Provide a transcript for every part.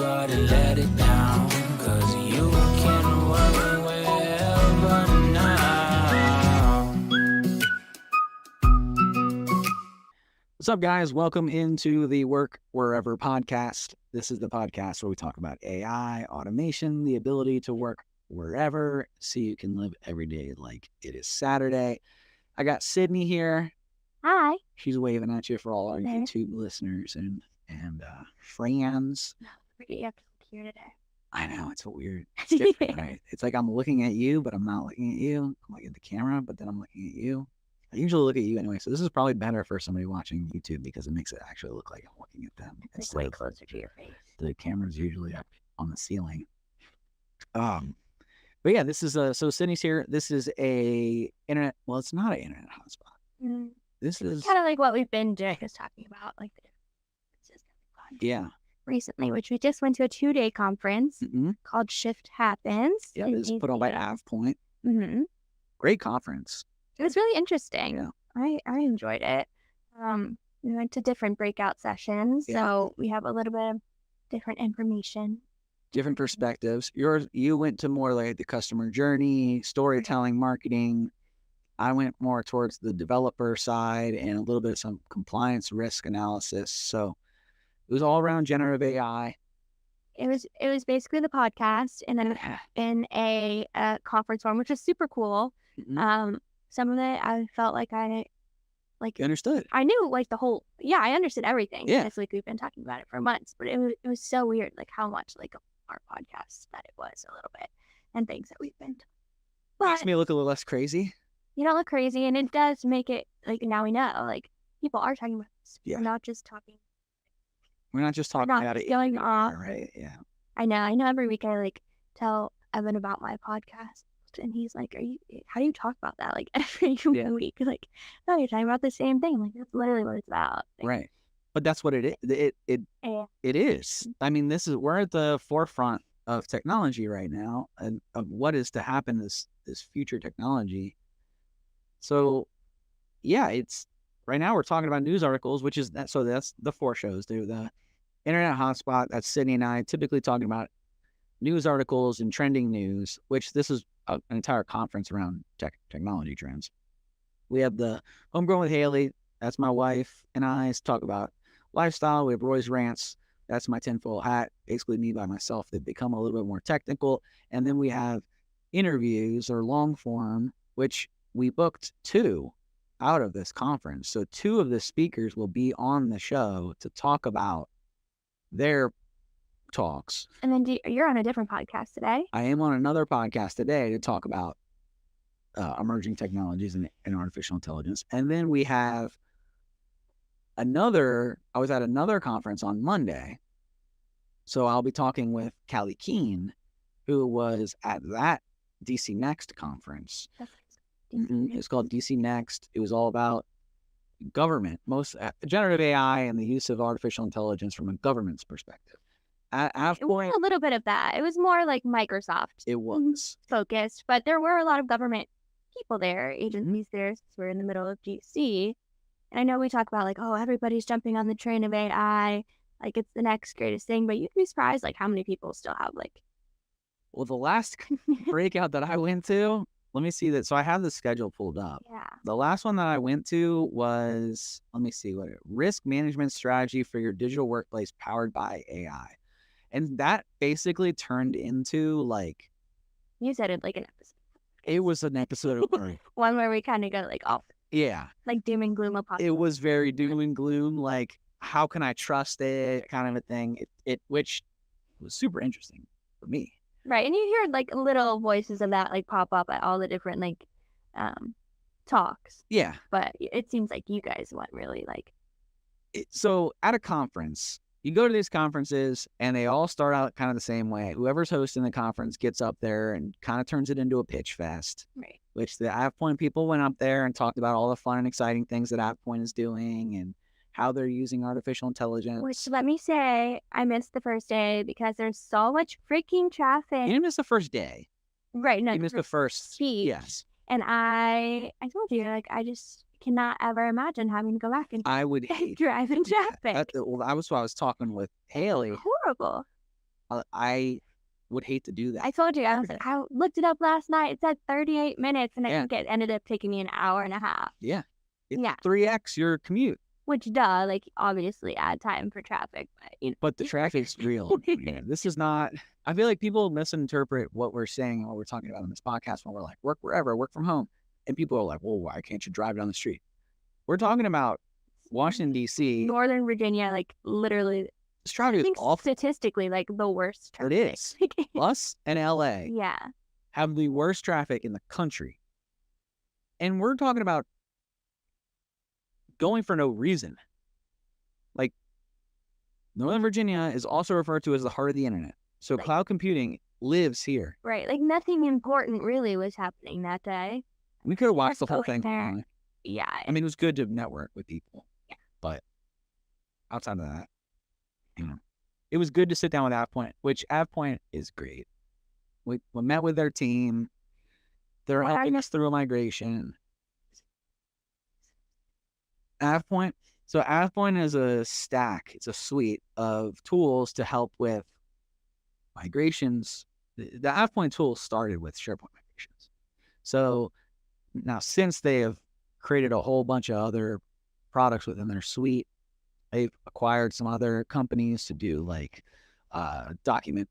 gotta let it down, 'cause you can work wherever now. What's up, guys? Welcome into the Work Wherever podcast. This is the podcast where we talk about AI, automation, the ability to work wherever so you can live every day like it is Saturday. I got Sydney here. Hi. She's waving at you for all our Okay. YouTube listeners and friends. Pretty epic here today. I know, it's weird. It's different, right? It's like I'm looking at you, but I'm not looking at you. I'm looking at the camera, but then I'm looking at you. I usually look at you anyway, so this is probably better for somebody watching YouTube because it makes it actually look like I'm looking at them. It's way closer to your face. The camera's usually up on the ceiling. But yeah, this is so Sydney's here. This is a internet. Well, it's not an internet hotspot. Mm-hmm. This is kind of like what we've been doing, is talking about like the differences that we've gone yeah. recently, which we just went to a 2-day conference Mm-hmm. called Shift Happens. Yeah, it's put on by AvePoint. Mm-hmm. Great conference. It was really interesting. Yeah. I enjoyed it. We went to different breakout sessions, Yeah. so we have a little bit of different information. Different perspectives. You went to more like the customer journey, storytelling, marketing. I went more towards the developer side and a little bit of some compliance risk analysis. So it was all around generative AI. It was basically the podcast, and then in a conference form, which was super cool. Mhm. Some of it I felt like You understood. I knew like the whole, I understood everything. Yeah. It's like we've been talking about it for months, but it was so weird, like how much like our podcast that it was a little bit, and things that we've been. Makes But me look a little less crazy. you don't look crazy, and it does make it like now we know like people are talking about this. Yeah. We're not just talking. We're not just We're talking not about just it. going off. Right. Yeah. I know. Every week I like tell Evan about my podcast, and he's like, how do you talk about that? Like every week, like, no, you're talking about the same thing. I'm like, that's literally what it's about. Like, Right. But that's what it is. yeah. It is. I mean, we're at the forefront of technology right now and of what is to happen this future technology. So yeah, it's right now we're talking about news articles, which is that. So that's the 4 shows. The internet hotspot. That's Sydney and I typically talking about news articles and trending news, which this is an entire conference around technology trends. We have the Homegrown with Haley. That's my wife and I talk about lifestyle. We have Roy's Rants. That's my tinfoil hat, basically me by myself. They've become a little bit more technical. And then we have interviews or long form, which we booked 2 out of this conference. So 2 of the speakers will be on the show to talk about their talks. And then you're on a different podcast today. I am on another podcast today to talk about emerging technologies and artificial intelligence. And then we have I was at another conference on Monday. So I'll be talking with Callie Keene, who was at that DC Next conference. It's called DC Next. It was all about government, most generative AI and the use of artificial intelligence from a government's perspective. At It was a little bit of that. It was more like Microsoft it was focused, but there were a lot of government people there, agencies there, since we're in the middle of GC. And I know we talk about like, oh, everybody's jumping on the train of AI, like it's the next greatest thing, but you'd be surprised like how many people still have like. Well, the last breakout that I went to, let me see that. So I have the schedule pulled up. Yeah. The last one that I went to was, let me see, risk management strategy for your digital workplace powered by AI. And that basically turned into like. You said it like an episode. It was an episode of one where we kind of go like off. Yeah. Like doom and gloom apocalypse. It was very doom and gloom, like how can I trust it kind of a thing. Which was super interesting for me. Right. And you hear like little voices of that like pop up at all the different like talks. Yeah. But it seems like you guys went really like. So at a conference, you go to these conferences and they all start out kind of the same way. Whoever's hosting the conference gets up there and kind of turns it into a pitch fest. Right. Which the AvePoint people went up there and talked about all the fun and exciting things that AvePoint is doing and how they're using artificial intelligence. Which, let me say, I missed the first day because there's so much freaking traffic. You didn't miss the first day. Right. No, You missed the first speech. Yes. And I told you, like, I just cannot ever imagine having to go back and I would hate drive in traffic. I was talking with Haley. Horrible. I would hate to do that. I told you, I was like, I looked it up last night. It said 38 minutes, and I Yeah. think it ended up taking me an hour and a half. Yeah. It's Yeah. 3x your commute. Which, duh, like, obviously add time for traffic, but, you know. But the traffic's real. Yeah, this is not. I feel like people misinterpret what we're saying, what we're talking about in this podcast when we're like, work wherever, work from home. And people are like, well, why can't you drive down the street? We're talking about Washington, D.C. Northern Virginia, like, literally, This I traffic is think awful. statistically, like, the worst It traffic. is. Us and L.A. Yeah. have the worst traffic in the country. And we're talking about going for no reason. Like, Northern Virginia is also referred to as the heart of the internet. So Like- cloud computing lives here. Right. Like, nothing important really was happening that day. We could have watched the whole Going thing. there. online. Yeah. I mean, it was good to network with people. Yeah. But outside of that, it was good to sit down with AvePoint, which AvePoint is great. We met with their team. They're What are helping you- us through a migration. AvePoint. So AvePoint is a stack. It's a suite of tools to help with migrations. The AvePoint tool started with SharePoint migrations. So now since they have created a whole bunch of other products within their suite, they've acquired some other companies to do like document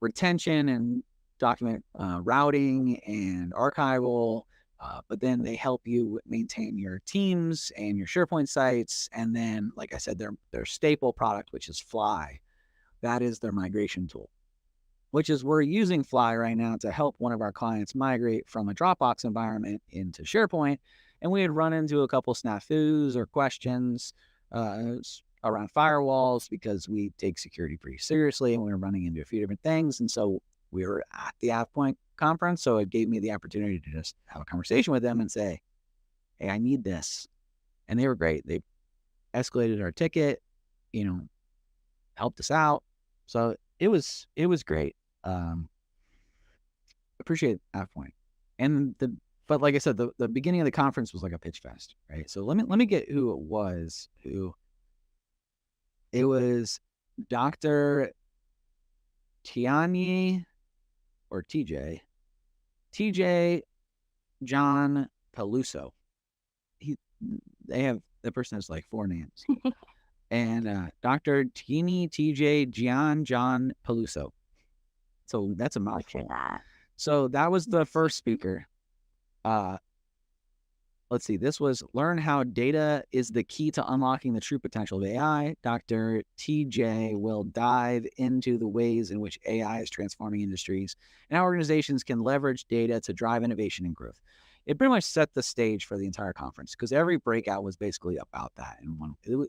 retention and document routing and archival. But then they help you maintain your teams and your SharePoint sites. And then, like I said, their staple product, which is Fly, that is their migration tool, which is we're using Fly right now to help one of our clients migrate from a Dropbox environment into SharePoint. And we had run into a couple snafus or questions around firewalls because we take security pretty seriously and we were running into a few different things. And so we were at the AvePoint conference, so it gave me the opportunity to just have a conversation with them and say, hey, I need this. And they were great. They escalated our ticket, helped us out. So it was great. Appreciate AvePoint. And but like I said, the beginning of the conference was like a pitch fest, right? So let me get who it was. It was Dr. Tiani or TJ John Peluso. The person has like 4 names. And Dr. TJ John Peluso. So that's a Picture mouthful. that. So that was the first speaker. Let's see. This was Learn How Data is the Key to Unlocking the True Potential of AI. Dr. TJ will dive into the ways in which AI is transforming industries and how organizations can leverage data to drive innovation and growth. It pretty much set the stage for the entire conference because every breakout was basically about that. And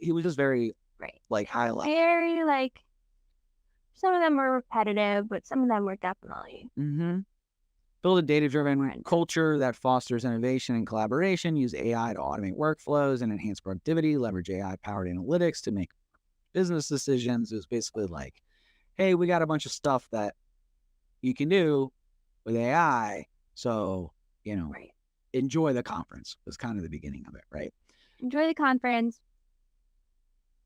he was just very Right. like high level. Very, like, some of them were repetitive, but some of them were definitely. Mm-hmm. Build a data-driven Right. culture that fosters innovation and collaboration. Use AI to automate workflows and enhance productivity. Leverage AI-powered analytics to make business decisions. It was basically like, hey, we got a bunch of stuff that you can do with AI. So, Right. enjoy the conference was kind of the beginning of it, right? Enjoy the conference.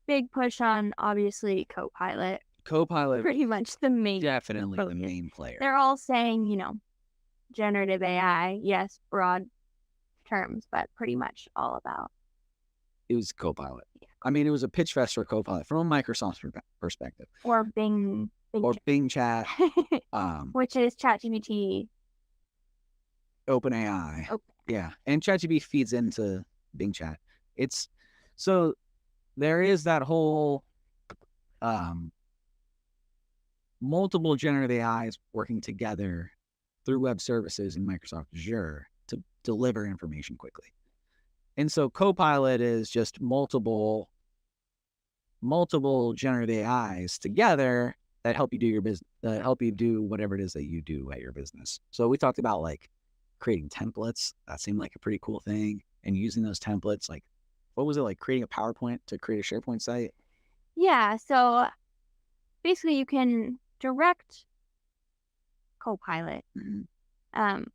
Big push on, obviously, Copilot. Copilot, Pretty much the main. definitely the focus. main player. They're all saying, generative AI. Yes, broad terms, but pretty much all about. It was Copilot. Yeah. I mean, it was a pitch fest for Copilot from a Microsoft perspective. Or Bing Or Bing Chat, which is ChatGPT. OpenAI. Open. Yeah. And ChatGPT feeds into Bing Chat. So there is that whole multiple generative AIs working together through web services in Microsoft Azure to deliver information quickly. And so Copilot is just multiple generative AIs together that help you do your business, that help you do whatever it is that you do at your business. So we talked about like creating templates. That seemed like a pretty cool thing. And using those templates, like, what was it, like creating a PowerPoint to create a SharePoint site? Yeah, so basically you can direct Copilot Mhm.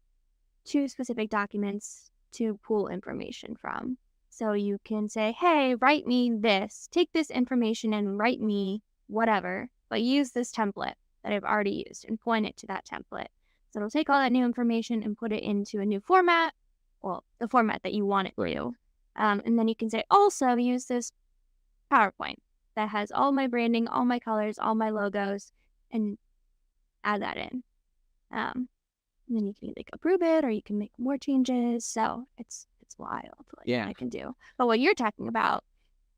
to specific documents to pull information from. So you can say, hey, write me this. Take this information and write me whatever, but use this template that I've already used and point it to that template. So it'll take all that new information and put it into a new format, well, the format that you want it to. And then you can say, also use this PowerPoint that has all my branding, all my colors, all my logos, and add that in. And then you can like approve it or you can make more changes. So it's wild what I can do. But what you're talking about,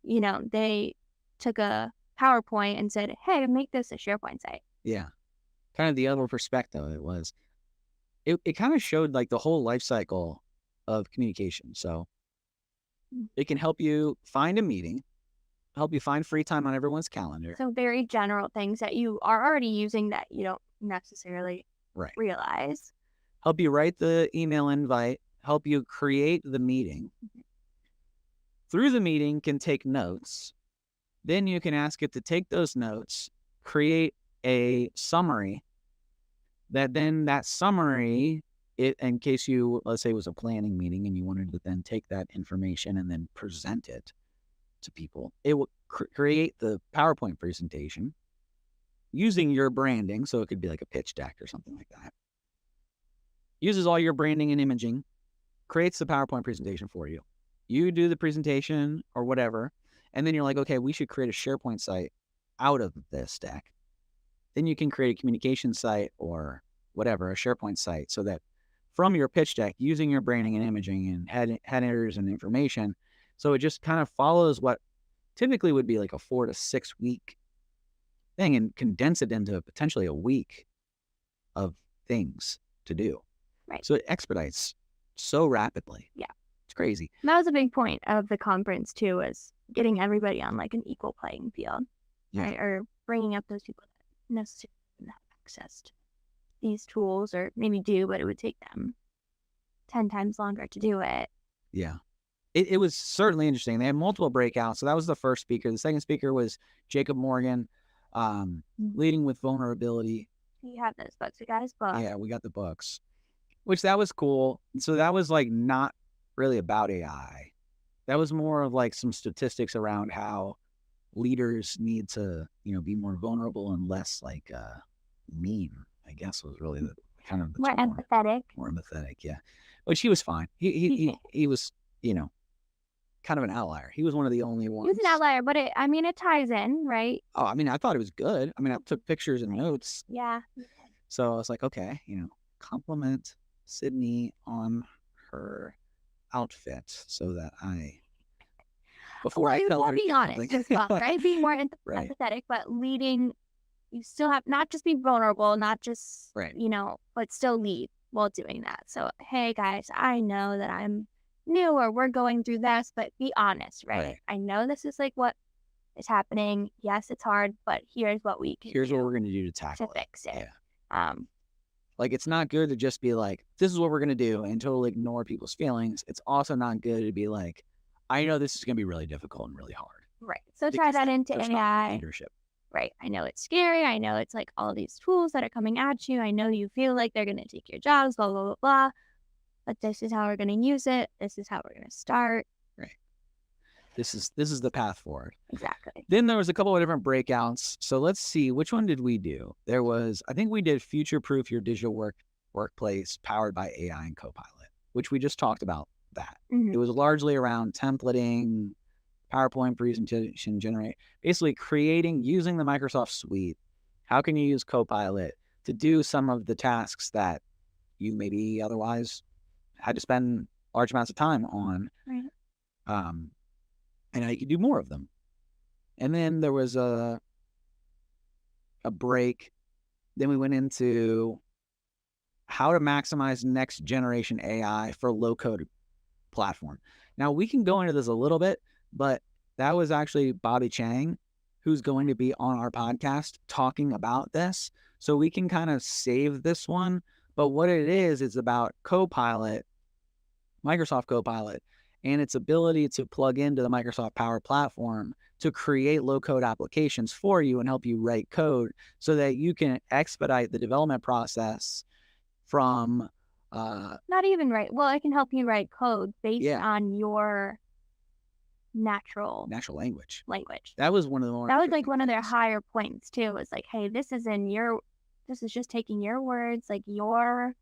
they took a PowerPoint and said, hey, make this a SharePoint site. Yeah. Kind of the other perspective of it was, it kind of showed like the whole life cycle of communication. So it can help you find a meeting, help you find free time on everyone's calendar. So very general things that you are already using that you don't necessarily realize. Help you write the email invite, help you create the meeting. Through the meeting can take notes. Then you can ask it to take those notes, create a summary that summary, in case you, let's say it was a planning meeting and you wanted to then take that information and then present it to people, it will create the PowerPoint presentation using your branding. So it could be like a pitch deck or something like that. Uses all your branding and imaging, creates the PowerPoint presentation for you. You do the presentation or whatever, and then you're like, okay, we should create a SharePoint site out of this deck. Then you can create a communication site or whatever, a SharePoint site, so that from your pitch deck, using your branding and imaging and headers and information, so it just kind of follows what typically would be like a 4 to 6 week thing and condense it into potentially a week of things to do. Right. So it expedites so rapidly. Yeah. It's crazy. And that was a big point of the conference too, was getting everybody on like an equal playing field. Yeah. Right? Or bringing up those people that necessarily don't have access to these tools, or maybe do, but it would take them 10 times longer to do it. Yeah. It was certainly interesting. They had multiple breakouts. So that was the first speaker. The second speaker was Jacob Morgan, leading with vulnerability. You have those books, you guys, books. Yeah, we got the books, which that was cool. So that was like not really about AI. That was more of like some statistics around how leaders need to, be more vulnerable and less like mean, I guess was really the kind of the more empathetic. More empathetic, yeah. Which he was fine. He was, kind of an outlier. He was one of the only ones. He was an outlier, but it ties in, right? Oh, I thought it was good. I took pictures and notes. Yeah. So I was like, okay, compliment Sydney on her outfit so that before I tell her. Be honest as well, right? Be more right. empathetic, but leading, you still have not just be vulnerable, not just, right. But still lead while doing that. So, hey guys, I know that I'm new or we're going through this, but be honest, right? I know this is like what is happening. Yes, it's hard, but here's what we can Here's what we're going to do to tackle to fix it. Yeah. Like, it's not good to just be like, this is what we're going to do and totally ignore people's feelings. It's also not good to be like, I know this is going to be really difficult and really hard. Right. So try that into AI. Leadership. Right. I know it's scary. I know it's like all these tools that are coming at you. I know you feel like they're going to take your jobs, blah, blah, blah, blah. But this is how we're going to use it. This is how we're going to start. Right. This is the path forward. Exactly. Then there was a couple of different breakouts. So let's see, which one did we do? I think we did future-proof your digital workplace powered by AI and Copilot, which we just talked about that. Mm-hmm. It was largely around templating, PowerPoint presentation generate, basically using the Microsoft suite. How can you use Copilot to do some of the tasks that you maybe otherwise had to spend large amounts of time on? Right. And I could do more of them. And then there was a break. Then we went into how to maximize next generation AI for low code platform. Now we can go into this a little bit, but that was actually Bobby Chang, who's going to be on our podcast talking about this. So we can kind of save this one. But what it is about Copilot, Microsoft Copilot, and its ability to plug into the Microsoft Power Platform to create low-code applications for you and help you write code so that you can expedite the development process from... Not even write. Well, I can help you write code based on your natural language. language. That was one of the more That was like interesting one of their things. higher points too. Was like, hey, this is just taking your words, like your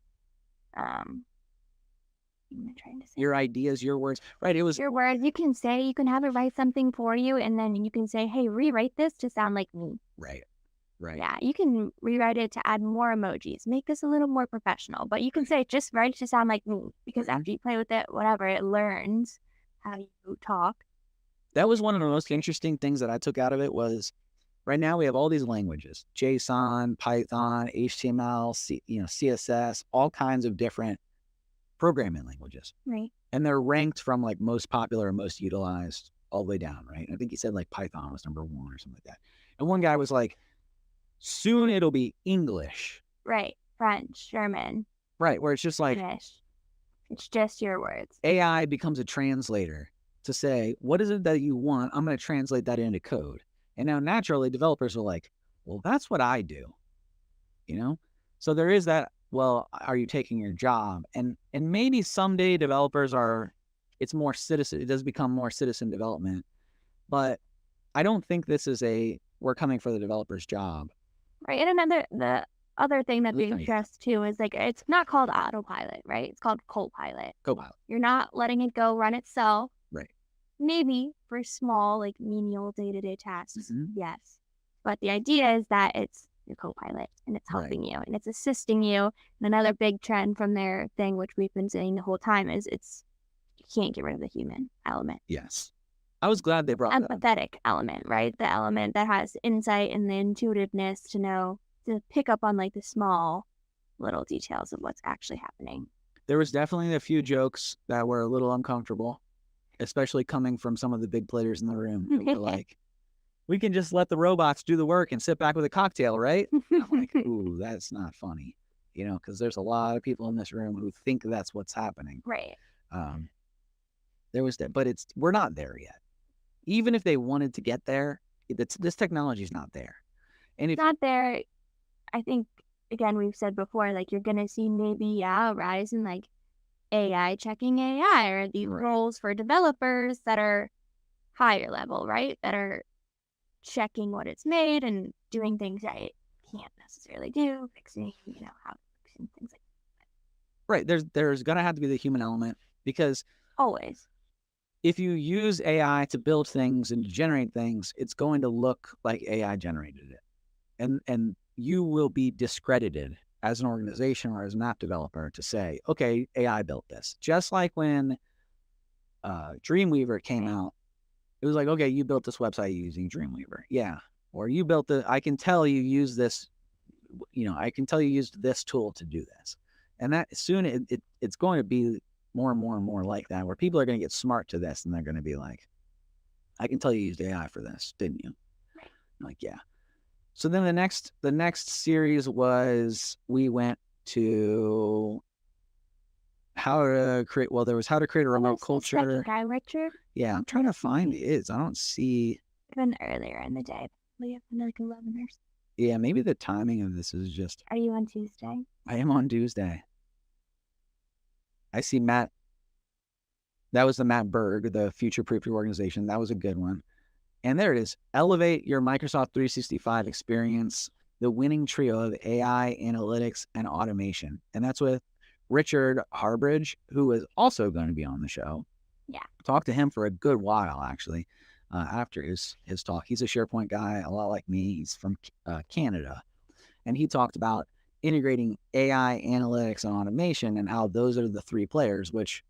what am I trying to say? Your ideas, your words. Right. It was Your words. You can have it write something for you, and then you can say, hey, rewrite this to sound like me. right. Right. Yeah, you can rewrite it to add more emojis, make this a little more professional, but you can say just write it to sound like me because Mhm. after you play with it, whatever, it learns how you talk. That was one of the most interesting things that I took out of it was right now we have all these languages, JSON, Python, HTML, CSS, all kinds of different programming languages. Right. And they're ranked from like most popular and most utilized all the way down, right? I think he said like Python was number 1 or something like that. And one guy was like, soon it'll be English, Right. French, German, right? Where it's just like Spanish. It's just your words. AI becomes a translator to say, what is it that you want? I'm going to translate that into code. And now naturally developers are like, well, that's what I do, you know? So there is that, well, are you taking your job? And maybe someday developers it does become more citizen development. But I don't think this is we're coming for the developer's job. Right. And the other thing that being Right. stressed too is like it's not called autopilot, right? It's called Copilot. Copilot. You're not letting it go run itself. Right. Maybe for small, like menial day-to-day tasks, Mhm. yes. But the idea is that it's your Copilot and it's Right. helping you and it's assisting you. And another big trend from their thing, which we've been saying the whole time, is you can't get rid of the human element. Yes. I was glad they brought that up. Empathetic element, right? The element that has insight and the intuitiveness to pick up on like the small little details of what's actually happening. There was definitely a few jokes that were a little uncomfortable, especially coming from some of the big players in the room who were like, we can just let the robots do the work and sit back with a cocktail, right? I'm like, ooh, that's not funny, because there's a lot of people in this room who think that's what's happening. Right. There was that, but we're not there yet. Even if they wanted to get there, this technology is not there. And It's not there. I think, again, we've said before, like you're going to see maybe a rise in like AI checking AI or these Right. roles for developers that are higher level, right? That are checking what it's made and doing things that it can't necessarily do, fixing, how fixing things like right, there's gonna have to be the human element because always. if you use AI to build things and to generate things, it's going to look like AI generated it. And you will be discredited as an organization or as an app developer to say, okay, AI built this. Just like when Dreamweaver came out, it was like, okay, you built this website using Dreamweaver. Yeah. Or you built I can tell you use this, I can tell you used this tool to do this. And that soon it's going to be more and more and more like that, where people are going to get smart to this and they're going to be like, I can tell you used AI for this, didn't you? Right. I'm like, yeah. So then the next series was we went to how to create. Well, there was how to create a remote What was the second culture. guy, Richard? Yeah, I'm trying to find it. I don't see. Even earlier in the day, probably up in like 11 or so. Yeah, maybe the timing of this is just. Are you on Tuesday? I am on Tuesday. I see Matt. That was the Matt Berg, the Future Proof Your Organization. That was a good one. And there it is. Elevate your Microsoft 365 experience, the winning trio of AI, analytics, and automation. And that's with Richard Harbridge, who is also going to be on the show. Yeah. Talked to him for a good while, actually, after his talk. He's a SharePoint guy, a lot like me. He's from Canada. And he talked about integrating AI, analytics, and automation and how those are the three players, which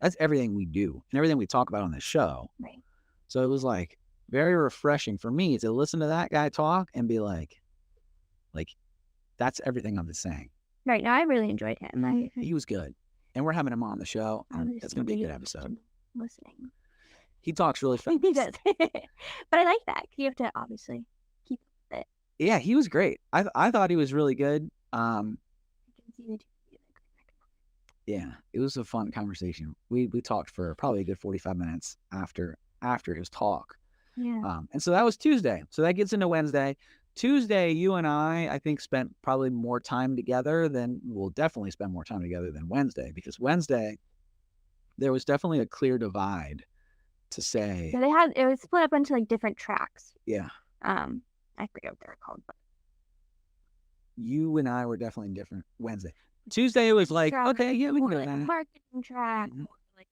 that's everything we do and everything we talk about on this show. Right. So it was like very refreshing for me to listen to that guy talk and be like, that's everything I'm saying. Right. No, I really enjoyed him. He was good. And we're having him on the show. And it's going to be a good episode. Listening. He talks really fast. He does. But I like that. You have to obviously keep it. Yeah, he was great. I thought he was really good. Yeah, it was a fun conversation. We talked for probably a good 45 minutes after his talk. Yeah. And so that was Tuesday. So that gets into Wednesday. Tuesday, you and I think, spent probably more time together we'll definitely spend more time together than Wednesday, because Wednesday, there was definitely a clear divide to say. Yeah, it was split up into like different tracks. Yeah. I forget what they're called, but You and I were definitely different Wednesday. Tuesday, it was like, track, okay, yeah, we can more do like that. marketing track, Mhm. more like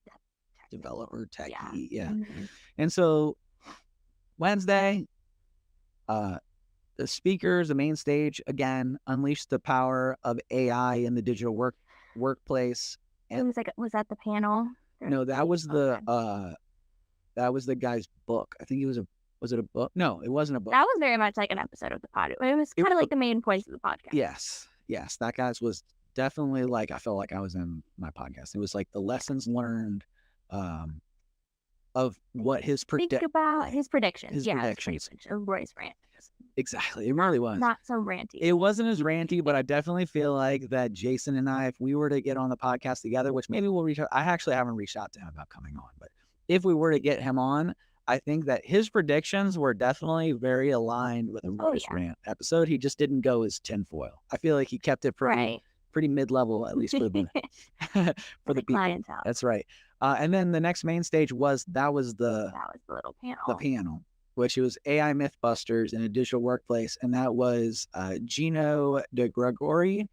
depth technical. Developer, techie, Yeah. yeah. Mhm. And so Wednesday, the speakers, the main stage, again, unleashed the power of AI in the digital workplace. It was like, was that the panel? No, that was Okay. the guy's book. I think was it a book? No, it wasn't a book. That was very much like an episode of the pod. It was It kind of was- like the main points of the podcast. Yes, that guy's was definitely like I felt like I was in my podcast. It was like the lessons learned of what his Think about his predictions. his Yeah, predictions. pretty much of Roy's rant. Exactly. It really was. Not so ranty. It wasn't as ranty, but I definitely feel like that Jason and I, if we were to get on the podcast together, which maybe we'll reach out. I actually haven't reached out to him about coming on, but if we were to get him on, I think that his predictions were definitely very aligned with the Royce yeah. rant episode. He just didn't go as tinfoil. I feel like he kept it pretty, Right. pretty mid-level, at least for the for the people. clientele. That's right. And then the next main stage was the That was the little panel. panel, which was AI Mythbusters in a digital workplace, and that was Gino De Gregori,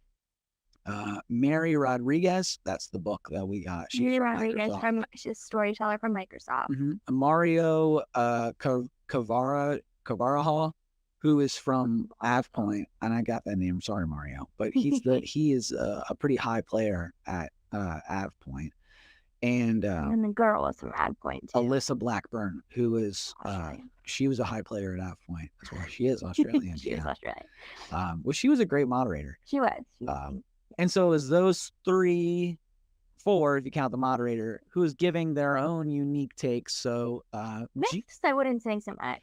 Mary Rodriguez. That's the book that we got. She's Julie from Rodriguez Microsoft. she's a storyteller from Microsoft. Mario Cavarajal, who is from AvePoint, and I got that name. Sorry, Mario, but he is a pretty high player at AvePoint, and And the girl was from AdPoint too. Alyssa Blackburn, who is Australian. she was a high player at AvePoint as well. She is Australian. She is Australian. Well, she was a great moderator. She was. And so it was those 4, if you count the moderator, who was giving their own unique takes. So, Myths, I wouldn't say so much.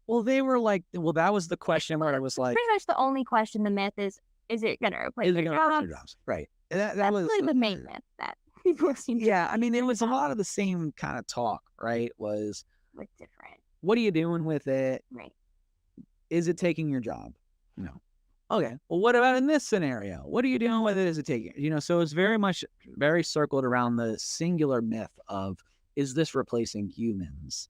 well, they were like, well, that was the question where I was like, Pretty much the only question the myth is it going to replace is their it going to jobs? jobs? Right. That That's was really the main myth that people seem to yeah. I mean, it was a lot of the same kind of talk, right? Was with different. what are you doing with it? Right. Is it taking your job? No. Okay. Well, what about in this scenario? What are you doing with it? Is it taking, so it's very circled around the singular myth of, is this replacing humans?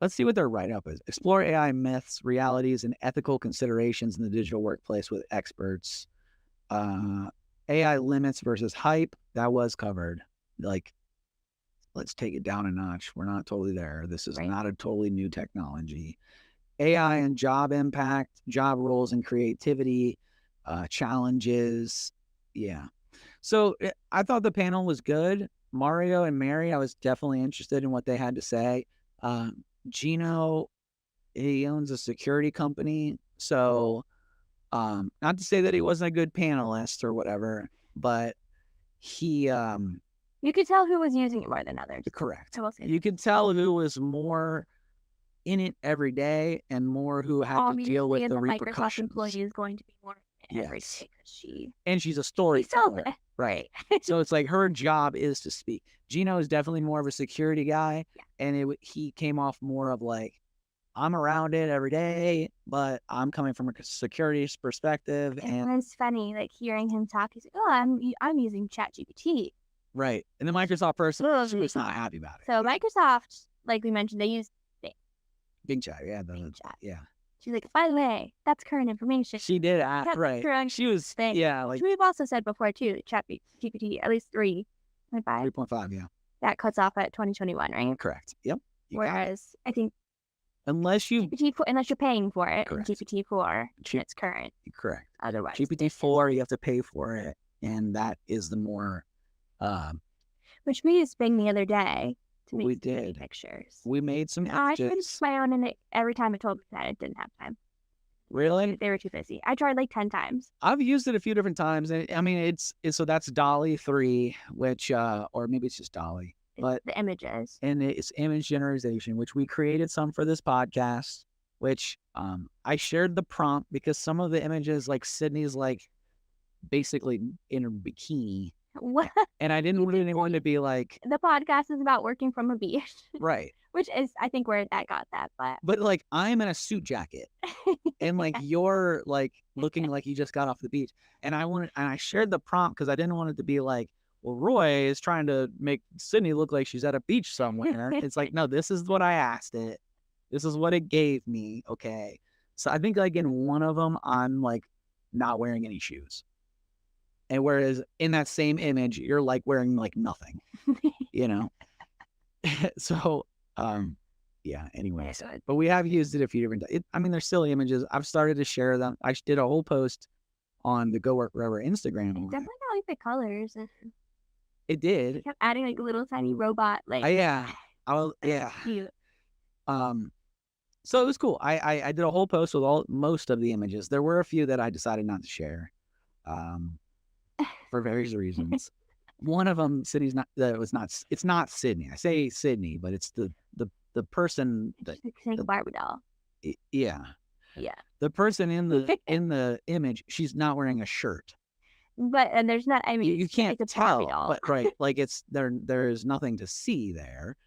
Let's see what their write-up is. Explore AI myths, realities, and ethical considerations in the digital workplace with experts. AI limits versus hype. That was covered. Like, let's take it down a notch. We're not totally there. This is Right. not a totally new technology. AI and job impact, job roles and creativity, challenges. Yeah. So I thought the panel was good. Mario and Mary, I was definitely interested in what they had to say. Gino, he owns a security company. So not to say that he wasn't a good panelist or whatever, but he You could tell who was using it more than others. correct. I will say You could tell who was more in it every day and more who had to deal with Obviously, the Microsoft repercussions. employee is going to be more in it every Yes. day because she And she's a sells storyteller, it. right? So it's like her job is to speak. Gino is definitely more of a security guy, Yeah. and he came off more of like, I'm around it every day, but I'm coming from a security perspective, and It's funny, like hearing him talk. He's like, "Oh, I'm using ChatGPT." right. And the Microsoft person, she was not happy about it. So Microsoft, like we mentioned, they use Bing Chat, yeah, Bing Chat. yeah. She's like, "By the way, that's current information." She did That's right. correct She was thing. yeah, like Which we've also said before too. ChatGPT, at least 3.5, 3.5, yeah, that cuts off at 2021, right? correct. Yep. You got it. Whereas I think Unless you GPT-4, unless you're paying for it, and Correct. GPT-4, Cheap- it's current. correct. Otherwise, GPT-4, you have to pay for it, and that is the more. which we used Bing the other day to make We some pretty did. pictures. We made some I tried to images. put my own in it every time it told me that it didn't have time. Really? They were too busy. I tried like 10 times. I've used it a few different times, and I mean, it's so that's Dolly 3, which or maybe it's just Dolly, It's but the images. and it's image generation, which we created some for this podcast. Which I shared the prompt because some of the images, like Sydney's like basically in a bikini, What and I didn't want anyone to be like the podcast is about working from a beach, right. which is I think where that got that. But like I'm in a suit jacket and like you're like looking like you just got off the beach. And I shared the prompt because I didn't want it to be like, well, Roy is trying to make Sydney look like she's at a beach somewhere. It's like, no, this is what I asked it. This is what it gave me. Okay. So I think like in one of them, I'm like not wearing any shoes. And whereas in that same image, you're like wearing like nothing, you know? So, yeah, anyways, So but we have used it a few different times. I mean, they're silly images. I've started to share them. I did a whole post on the Go Work Wherever Instagram. It on it. definitely got like the colors, and It did. kept adding like little tiny robot like Yeah. Yeah. cute. So it was cool. I did a whole post with most of the images. There were a few that I decided not to share, for various reasons. One of them, Sydney's not. It's not Sydney. I say Sydney, but it's the person that. She's like a Barbie doll. Yeah, Yeah, the person in the image. She's not wearing a shirt. and there's not. I mean, You can't it's a Barbie tell, doll. but right, like it's there. There's nothing to see there,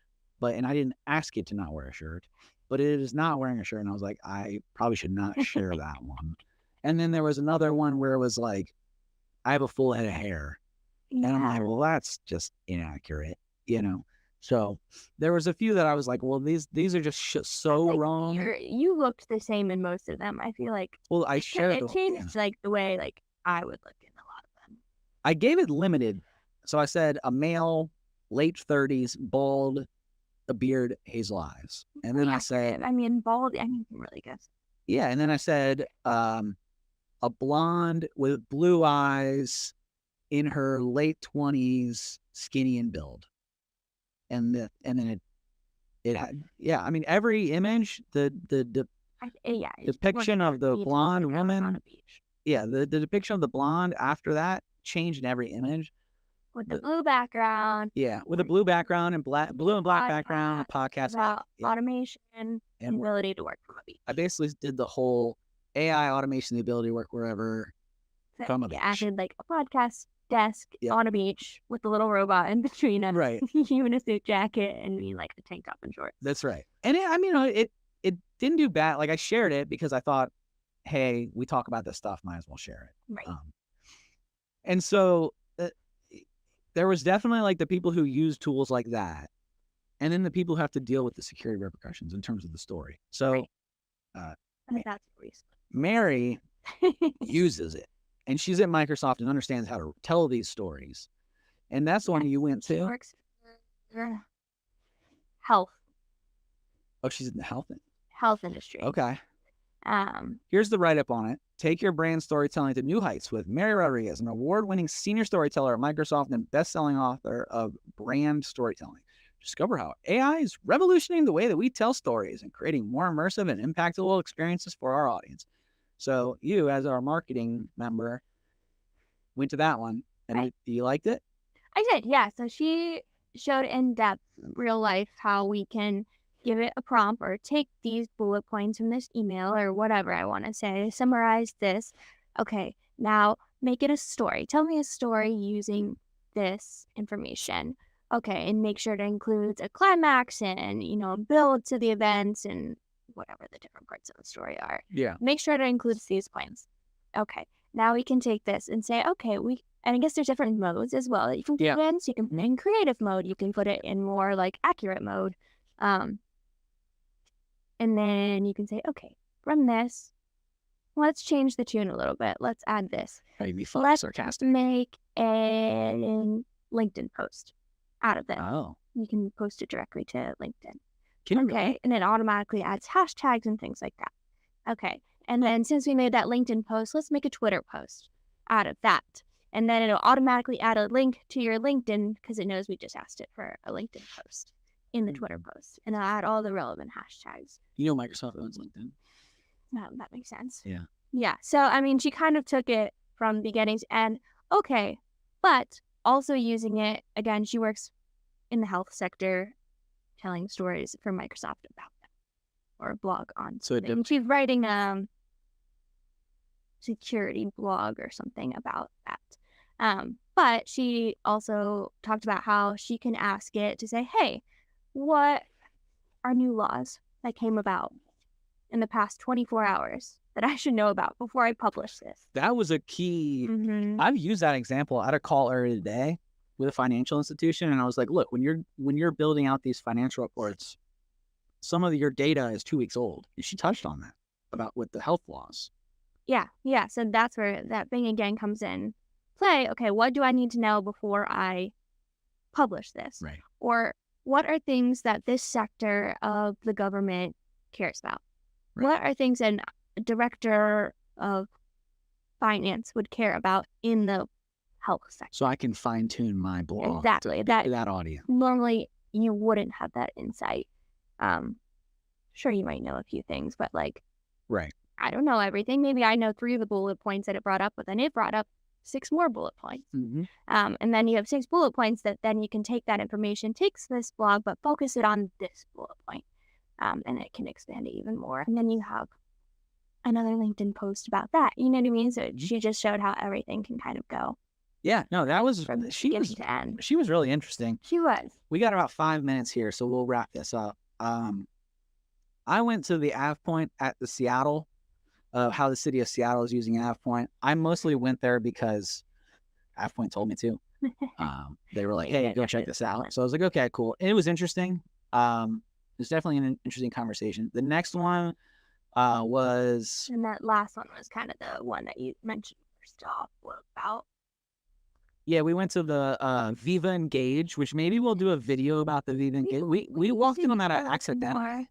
and I didn't ask it to not wear a shirt, but it is not wearing a shirt, and I was like, I probably should not share that one. And then there was another one where it was like, I have a full head of hair, and I'm like, well, that's just inaccurate, you know. So there was a few that I was like, well, these are just so Like, wrong. you looked the same in most of them. I feel like Well, I shared it changed like the way like I would look in a lot of them. I gave it limited. So I said a male, late 30s, bald, a beard, hazel eyes. And then I said, I mean, bald. I mean, you can really guess. yeah. And then I said, a blonde with blue eyes in her late 20s, skinny and build. And then it had, yeah. I mean, every image, the Yeah. it's depiction more of the beach, blonde like, out woman, on a beach. yeah, the depiction of the blonde after that changed in every image. With the blue background, Yeah, with a blue background and blue and black background, a podcast. about yeah. automation and And ability to work from a beach. I basically did the whole AI automation, the ability to work wherever. So from a you beach. added like a podcast desk Yep. on a beach with a little robot in between us. Right. You in a suit jacket and me like a tank top and shorts. That's right. And I mean, it didn't do bad. Like I shared it because I thought, hey, we talk about this stuff, might as well share it. Right. And so there was definitely like the people who use tools like that, and then the people who have to deal with the security repercussions in terms of the story. So Right. That's the reason. Mary uses it, and she's at Microsoft and understands how to tell these stories. And that's the one you went She to. works for health Oh, she's in the health industry. Okay. Um, Here's the write-up on it. Take your brand storytelling to new heights with Mary Rodriguez, an award-winning senior storyteller at Microsoft and best-selling author of Brand Storytelling. Discover how AI is revolutionizing the way that we tell stories and creating more immersive and impactful experiences for our audience. So you, as our marketing member, went to that one, and Right. you liked it? I did, yeah. So she showed in depth, real life, how we can give it a prompt or take these bullet points from this email or whatever I want to say, summarize this. Okay, now make it a story. Tell me a story using this information. Okay, and make sure it includes a climax and, build to the events and whatever the different parts of the story are. Yeah. Make sure it includes these points. Okay, now we can take this and say, okay, and I guess there's different modes as well that you can put it in. So you can put it in creative mode. You can put it in more like accurate mode. And then you can say, okay, from this, let's change the tune a little bit. Let's add this. Maybe fun, Let's sarcastic. make a LinkedIn post out of this. Oh. You can post it directly to LinkedIn. Can you Okay. really? And it automatically adds hashtags and things like that. Okay. And then since we made that LinkedIn post, let's make a Twitter post out of that. And then it'll automatically add a link to your LinkedIn because it knows we just asked it for a LinkedIn post in the Twitter post. And it'll add all the relevant hashtags. You know Microsoft owns LinkedIn. That makes sense. Yeah. Yeah. So, I mean, she kind of took it from beginning to end. Okay. But also using it, again, she works in the health sector, telling stories for Microsoft about them or a blog on So it something. She's writing a security blog or something about that. But she also talked about how she can ask it to say, hey, what are new laws that came about in the past 24 hours that I should know about before I publish this? That was a key. Mm-hmm. I've used that example at a call earlier today. with a financial institution, and I was like, look, when you're building out these financial reports, some of your data is 2 weeks old. And she touched on that about with the health laws. Yeah. So that's where that thing again comes in play. Okay, what do I need to know before I publish this? Right. Or what are things that this sector of the government cares about? Right. What are things a director of finance would care about in the health sector? So I can fine tune my blog Exactly. to that audience. Normally you wouldn't have that insight. Sure, you might know a few things, but like, Right. I don't know everything. Maybe I know 3 of the bullet points that it brought up, but then it brought up 6 more bullet points. Mm-hmm. And then you have 6 bullet points that then you can take that information, takes this blog, but focus it on this bullet point. And it can expand it even more. And then you have another LinkedIn post about that. You know what I mean? So she just showed how everything can kind of go Yeah, no, that was from beginning to end. she was really interesting. She was. We got about 5 minutes here, so we'll wrap this up. I went to the AvePoint at the Seattle, how the city of Seattle is using AvePoint. I mostly went there because AvePoint told me to. They were like, hey, go check this out. So I was like, okay, cool. And it was interesting. It was definitely an interesting conversation. The next one was... And that last one was kind of the one that you mentioned first off about. Yeah, we went to the Viva Engage, which maybe we'll do a video about the Viva Engage. We walked in on that accident.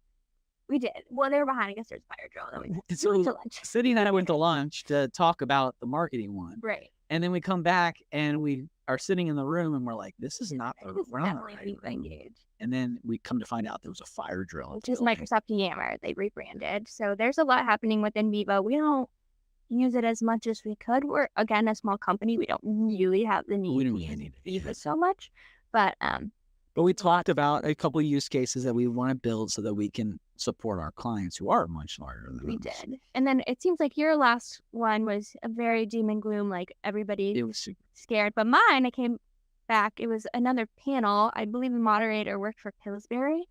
We did. Well, they were behind us. There's a fire drill. Then we So went to lunch. City and I went to lunch to talk about the marketing one. Right. And then we come back and we are sitting in the room and we're like, this is not the It's we're not in the definitely right Viva room. Engage. And then we come to find out there was a fire drill. Which is Microsoft Yammer. They rebranded. So there's a lot happening within Viva. We don't use it as much as we could. We're, again, a small company. We don't really have the need We to don't use really need it. Viva so much. But we talked about a couple of use cases that we want to build so that we can support our clients who are much larger than we us. did. And then it seems like your last one was a very doom and gloom, like everybody It was super. scared. But mine, I came back. It was another panel. I believe the moderator worked for Pillsbury.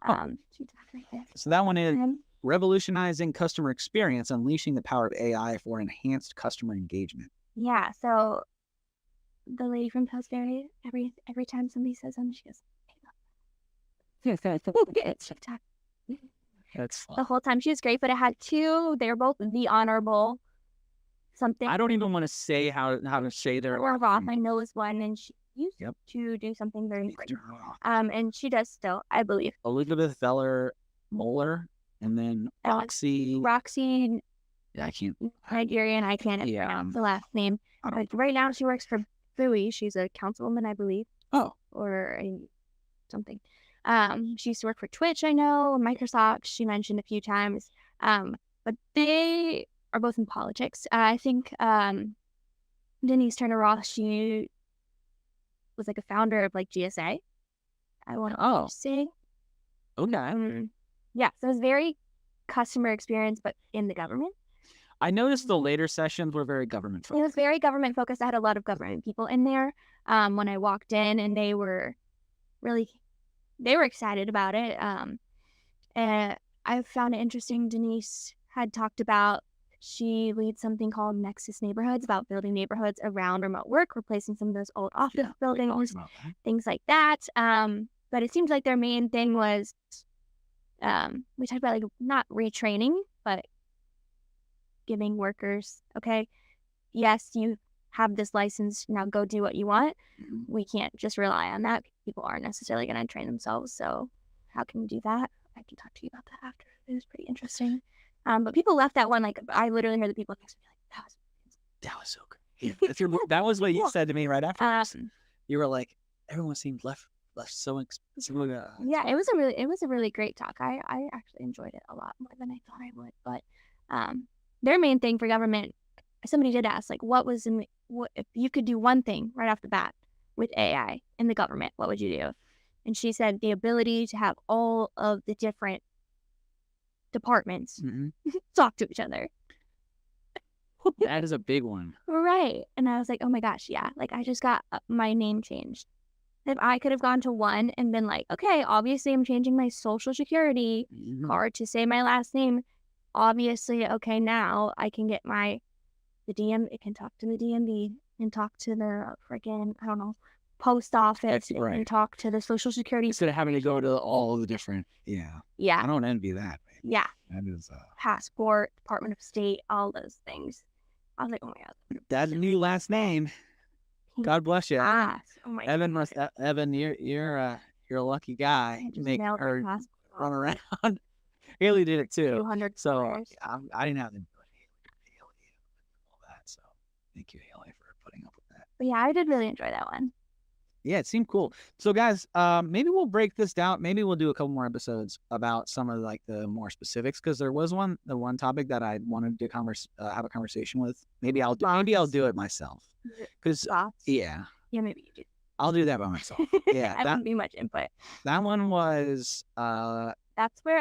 She talked right there. So that one is And revolutionizing customer experience, unleashing the power of AI for enhanced customer engagement. yeah, so the lady from Pillsbury, every time somebody says something, she goes, it's TikTok. That's fun. The whole time she was great, but it had 2. They were both the honorable something. I don't even want to say how to say their Or Roth, I know, is one, and she used Yep. to do something very great. And she does still, I believe. Elizabeth Veller Moeller, and then Roxy. Roxy Yeah, I can't. Nigerian, I can't Yeah, pronounce the last name. I don't- But right now she works for Bowie. She's a councilwoman, I believe. Oh. Or something. She used to work for Twitch, I know, Microsoft, she mentioned a few times. But they are both in politics. I think Denise Turner Roth, she was like a founder of like GSA. I want to say. Okay. Yeah, so it was very customer experience, but in the government. I noticed the later sessions were very government It focused. was very government focused. I had a lot of government people in there when I walked in, and they were excited about it. And I found it interesting. Denise had talked about, she leads something called Nexus Neighborhoods, about building neighborhoods around remote work, replacing some of those old office buildings, things like that. But it seems like their main thing was, we talked about like not retraining, but giving workers, okay, yes, you have this license, now go do what you want. We can't just rely on that. People aren't necessarily going to train themselves. So how can we do that? I can talk to you about that after. It was pretty interesting. But people left that one, like, I literally heard the people next to me like, That was so good. That was what you said to me right after. awesome. You were like, everyone seemed left so expensive. Yeah, it was a really great talk. I actually enjoyed it a lot more than I thought I would. But their main thing for government, somebody did ask, like, what if you could do one thing right off the bat with AI in the government, what would you do? And she said the ability to have all of the different departments talk to each other. That is a big one. Right. And I was like, oh my gosh, yeah. Like, I just got my name changed. If I could have gone to one and been like, okay, obviously I'm changing my social security card to say my last name. Obviously, okay, now I can get it can talk to the DMV and talk to the freaking, I don't know, post office Right. and talk to the social security. Instead of having to go to all the different, I Yeah, don't envy that. Man. yeah. That is, Passport, Department of State, all those things. I was like, oh my god. that's a new last name. God bless you. Ah, oh my Evan god. must, Evan, you're a lucky guy I to just make nailed the her passport. run around. Haley did it too. 200 So dollars. I didn't have to do it. Haley, all that. So thank you, Haley, for putting up with that. But yeah, I did really enjoy that one. Yeah, it seemed cool. So guys, maybe we'll break this down. Maybe we'll do a couple more episodes about some of like the more specifics, because there was the one topic that I wanted to have a conversation with. Maybe I'll do it myself. Because Thoughts? yeah, Maybe you do. I'll do that by myself. Yeah, I wouldn't be much input. that one was That's where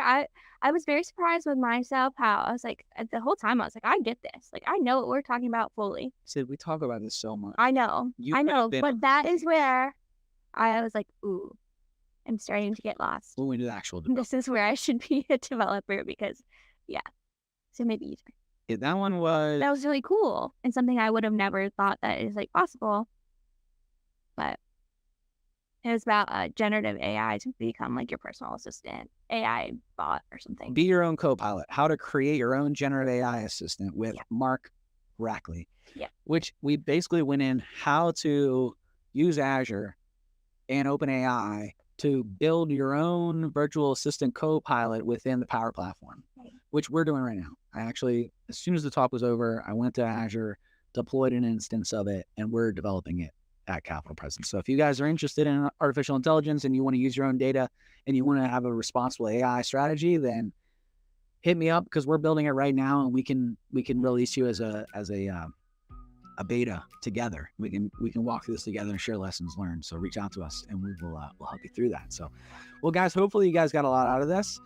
I was very surprised with myself how I was like the whole time I was like, I get this. Like I know what we're talking about fully. Sid, we talk about this so much. I know. You I could have know. been But on that is where I was like, ooh, I'm starting to get lost. when we do the actual debate. This is where I should be a developer because So maybe you try. Yeah, that one was That was really cool and something I would have never thought that is like possible. But it was about generative AI to become like your personal assistant, AI bot or something. Be Your Own Co-Pilot, how to create your own generative AI assistant with Mark Rackley. Yeah. Which we basically went in how to use Azure and OpenAI to build your own virtual assistant co-pilot within the Power Platform, which we're doing right now. I actually, as soon as the talk was over, I went to Azure, deployed an instance of it, and we're developing it at Capital Presence. So if you guys are interested in artificial intelligence and you want to use your own data and you want to have a responsible AI strategy, then hit me up, because we're building it right now, and we can release you as a beta together. We can walk through this together and share lessons learned. So reach out to us and we'll help you through that. So, well, guys, hopefully you guys got a lot out of this.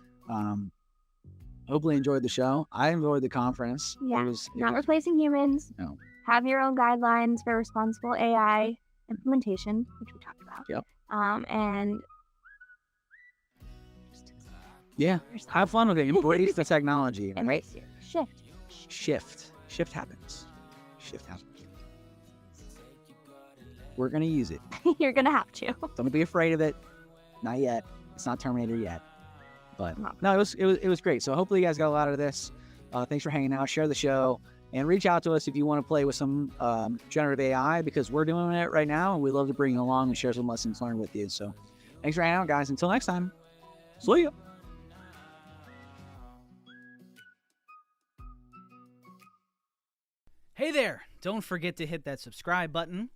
Hopefully enjoyed the show. I enjoyed the conference. Yeah. It was Not replacing humans. No. Have your own guidelines for responsible AI implementation, which we talked about. Yep. And yeah, have fun with it. Embrace the technology. Right? embrace it. Shift happens. We're gonna use it. You're gonna have to. Don't be afraid of it. Not yet. It's not Terminator yet. But No. no, it was great. So hopefully you guys got a lot out of this. Thanks for hanging out. Share the show and reach out to us if you want to play with some generative AI, because we're doing it right now and we'd love to bring you along and share some lessons learned with you. So thanks for hanging out, guys. Until next time. See ya. Hey there! Don't forget to hit that subscribe button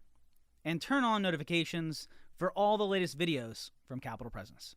and turn on notifications for all the latest videos from Capital Presence.